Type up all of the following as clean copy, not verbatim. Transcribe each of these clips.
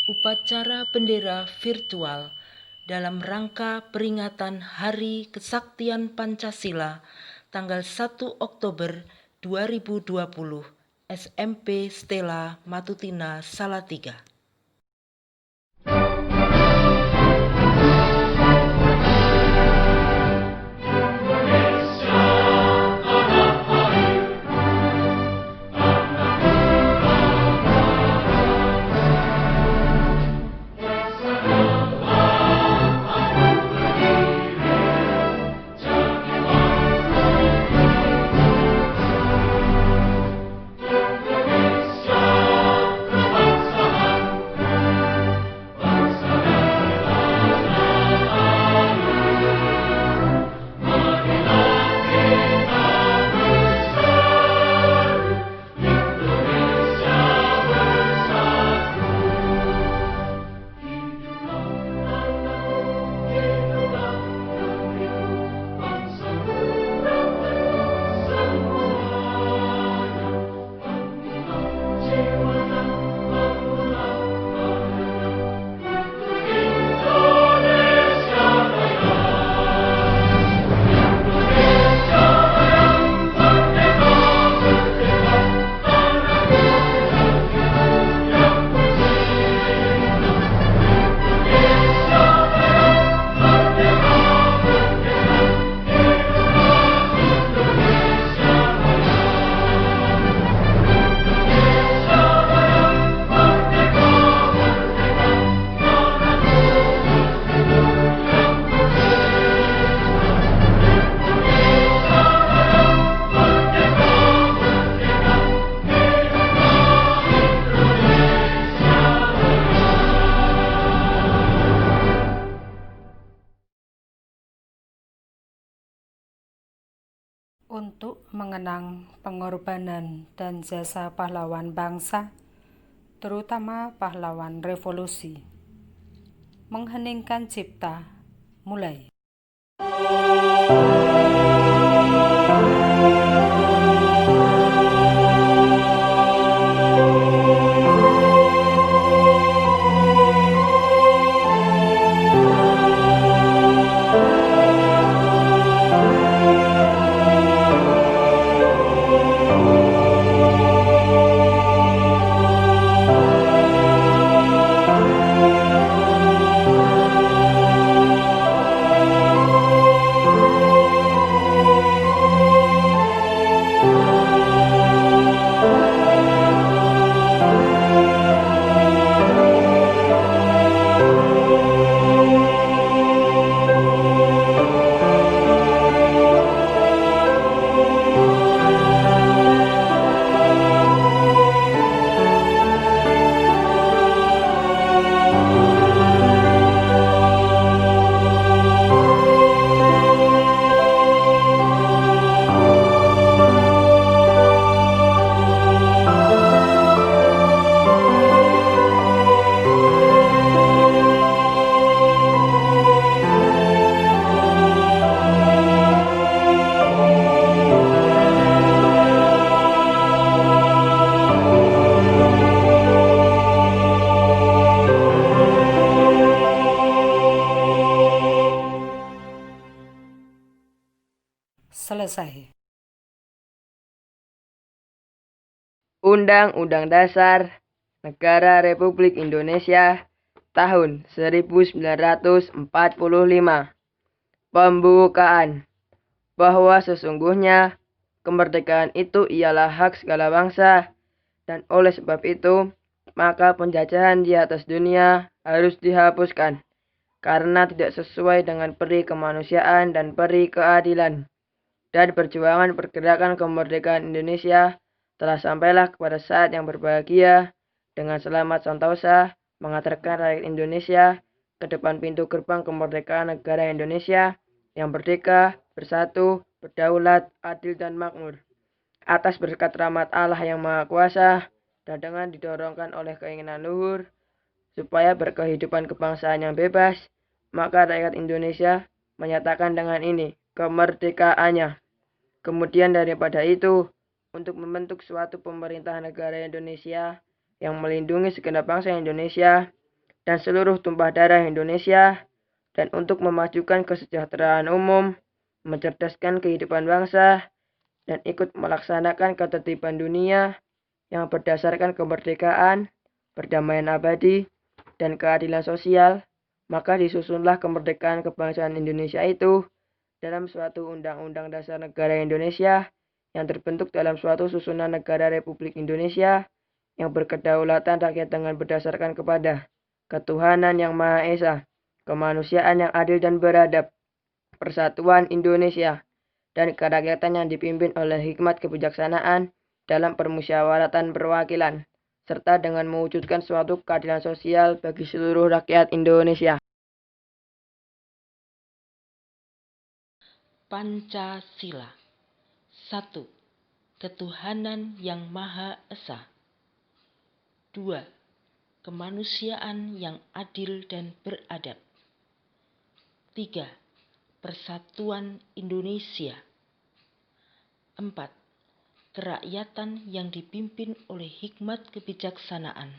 upacara bendera virtual dalam rangka peringatan Hari Kesaktian Pancasila tanggal 1 Oktober 2020 SMP Stella Matutina Salatiga. Untuk mengenang pengorbanan dan jasa pahlawan bangsa, terutama pahlawan revolusi. Mengheningkan cipta, mulai. Selesai. Undang-Undang Dasar Negara Republik Indonesia tahun 1945. Pembukaan. Bahwa sesungguhnya kemerdekaan itu ialah hak segala bangsa, dan oleh sebab itu maka penjajahan di atas dunia harus dihapuskan karena tidak sesuai dengan peri kemanusiaan dan peri keadilan. Dan perjuangan pergerakan kemerdekaan Indonesia telah sampailah kepada saat yang berbahagia dengan selamat sentosa mengantarkan rakyat Indonesia ke depan pintu gerbang kemerdekaan negara Indonesia yang merdeka, bersatu, berdaulat, adil dan makmur. Atas berkat rahmat Allah yang Maha Kuasa dan dengan didorongkan oleh keinginan luhur supaya berkehidupan kebangsaan yang bebas, maka rakyat Indonesia menyatakan dengan ini kemerdekaannya. Kemudian daripada itu, untuk membentuk suatu pemerintah negara Indonesia yang melindungi segenap bangsa Indonesia, dan seluruh tumpah darah Indonesia, dan untuk memajukan kesejahteraan umum, mencerdaskan kehidupan bangsa, dan ikut melaksanakan ketertiban dunia yang berdasarkan kemerdekaan, perdamaian abadi, dan keadilan sosial, maka disusunlah kemerdekaan kebangsaan Indonesia itu dalam suatu Undang-Undang Dasar Negara Indonesia yang terbentuk dalam suatu susunan negara Republik Indonesia yang berkedaulatan rakyat dengan berdasarkan kepada ketuhanan yang Maha Esa, kemanusiaan yang adil dan beradab, persatuan Indonesia, dan kerakyatan yang dipimpin oleh hikmat kebijaksanaan dalam permusyawaratan perwakilan, serta dengan mewujudkan suatu keadilan sosial bagi seluruh rakyat Indonesia. Pancasila. 1. Ketuhanan yang Maha Esa. 2. Kemanusiaan yang adil dan beradab. 3. Persatuan Indonesia. 4. Kerakyatan yang dipimpin oleh hikmat kebijaksanaan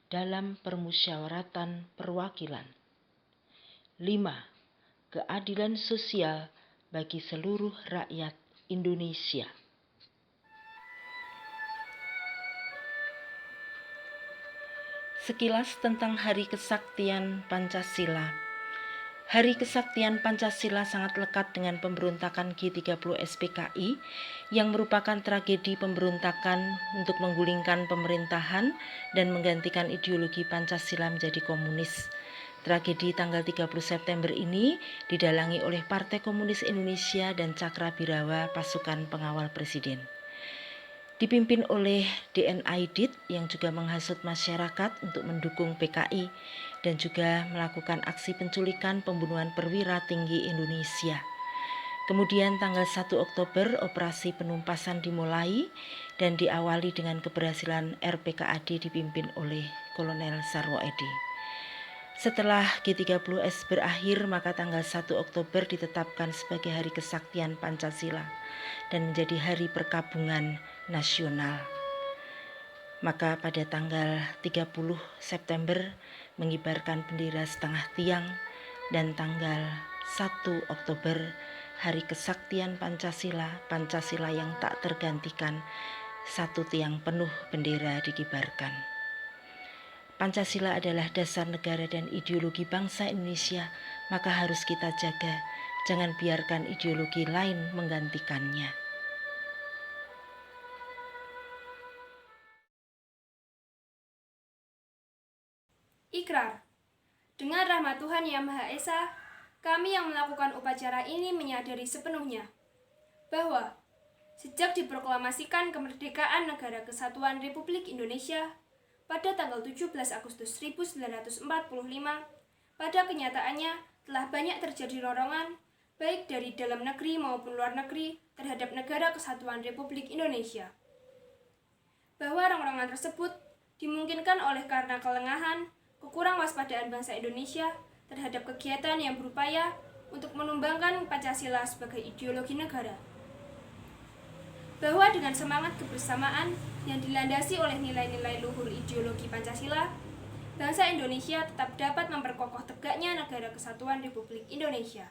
dalam permusyawaratan perwakilan. 5. Keadilan sosial bagi seluruh rakyat Indonesia. Sekilas tentang Hari Kesaktian Pancasila. Hari Kesaktian Pancasila sangat lekat dengan pemberontakan G30 SPKI yang merupakan tragedi pemberontakan untuk menggulingkan pemerintahan dan menggantikan ideologi Pancasila menjadi komunis. Tragedi tanggal 30 September ini didalangi oleh Partai Komunis Indonesia dan Cakrabirawa Pasukan Pengawal Presiden. Dipimpin oleh DN Aidit yang juga menghasut masyarakat untuk mendukung PKI dan juga melakukan aksi penculikan pembunuhan perwira tinggi Indonesia. Kemudian tanggal 1 Oktober operasi penumpasan dimulai dan diawali dengan keberhasilan RPKAD dipimpin oleh Kolonel Sarwo Edi. Setelah G30S berakhir, maka tanggal 1 Oktober ditetapkan sebagai Hari Kesaktian Pancasila dan menjadi Hari Perkabungan Nasional. Maka pada tanggal 30 September mengibarkan bendera setengah tiang dan tanggal 1 Oktober Hari Kesaktian Pancasila, Pancasila yang tak tergantikan, satu tiang penuh bendera dikibarkan. Pancasila adalah dasar negara dan ideologi bangsa Indonesia, maka harus kita jaga. Jangan biarkan ideologi lain menggantikannya. Ikrar. Dengan rahmat Tuhan Yang Maha Esa, kami yang melakukan upacara ini menyadari sepenuhnya bahwa sejak diproklamasikan kemerdekaan Negara Kesatuan Republik Indonesia pada tanggal 17 Agustus 1945, pada kenyataannya telah banyak terjadi rorongan, baik dari dalam negeri maupun luar negeri, terhadap Negara Kesatuan Republik Indonesia. Bahwa rorongan tersebut dimungkinkan oleh karena kelengahan, kekurang waspadaan bangsa Indonesia terhadap kegiatan yang berupaya untuk menumbangkan Pancasila sebagai ideologi negara. Bahwa dengan semangat kebersamaan yang dilandasi oleh nilai-nilai luhur ideologi Pancasila, bangsa Indonesia tetap dapat memperkokoh tegaknya Negara Kesatuan Republik Indonesia.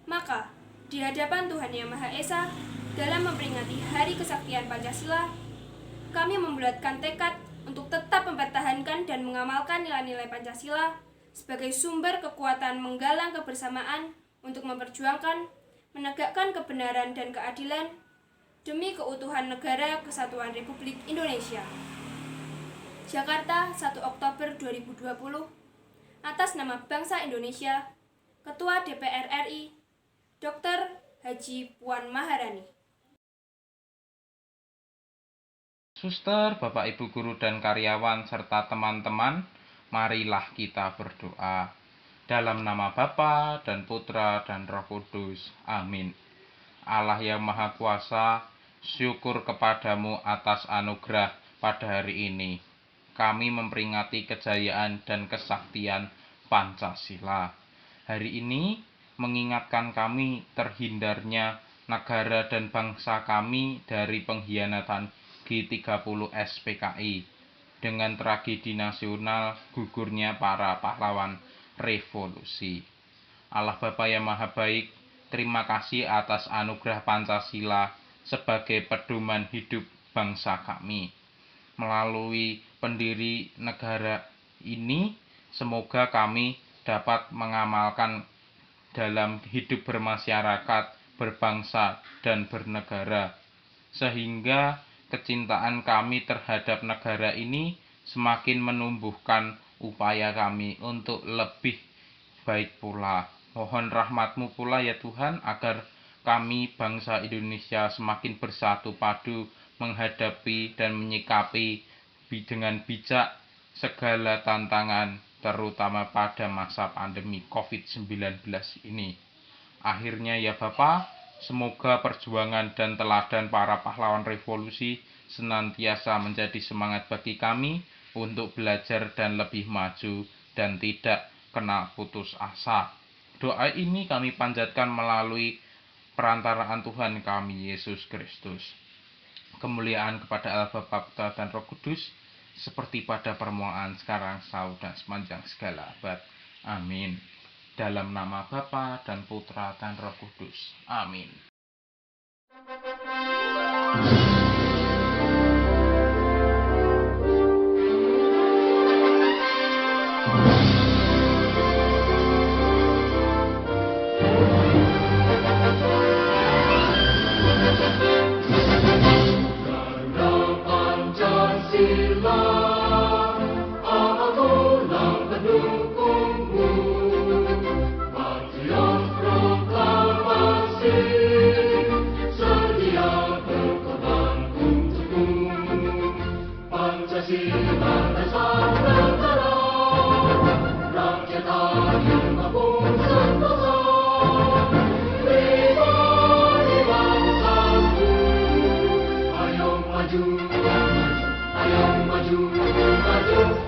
Maka, di hadapan Tuhan Yang Maha Esa, dalam memperingati Hari Kesaktian Pancasila, kami membulatkan tekad untuk tetap mempertahankan dan mengamalkan nilai-nilai Pancasila sebagai sumber kekuatan menggalang kebersamaan untuk memperjuangkan, menegakkan kebenaran dan keadilan demi keutuhan Negara Kesatuan Republik Indonesia. Jakarta, 1 Oktober 2020, atas nama bangsa Indonesia, Ketua DPR RI, Dr. Haji Puan Maharani. Suster, Bapak Ibu guru dan karyawan serta teman-teman, marilah kita berdoa. Dalam nama Bapa dan Putra dan Roh Kudus. Amin. Allah yang Maha Kuasa, syukur kepadamu atas anugerah pada hari ini. Kami memperingati kejayaan dan kesaktian Pancasila. Hari ini mengingatkan kami terhindarnya negara dan bangsa kami dari pengkhianatan G30 SPKI. dengan tragedi nasional gugurnya para pahlawan revolusi. Allah Bapa yang Maha Baik, terima kasih atas anugerah Pancasila sebagai pedoman hidup bangsa kami. Melalui pendiri negara ini, semoga kami dapat mengamalkan dalam hidup bermasyarakat, berbangsa, dan bernegara, sehingga kecintaan kami terhadap negara ini semakin menumbuhkan upaya kami untuk lebih baik pula. Mohon rahmat-Mu pula ya Tuhan, agar kami bangsa Indonesia semakin bersatu padu menghadapi dan menyikapi dengan bijak segala tantangan, terutama pada masa pandemi COVID-19 ini. Akhirnya ya Bapa, semoga perjuangan dan teladan para pahlawan revolusi senantiasa menjadi semangat bagi kami untuk belajar dan lebih maju dan tidak kenal putus asa. Doa ini kami panjatkan melalui perantaraan Tuhan kami Yesus Kristus. Kemuliaan kepada Allah Bapa, Putra dan Roh Kudus, seperti pada permulaan, sekarang, selalu, dan sepanjang segala abad. Amin. Dalam nama Bapa dan Putra dan Roh Kudus. Amin. Ayo maju, maju.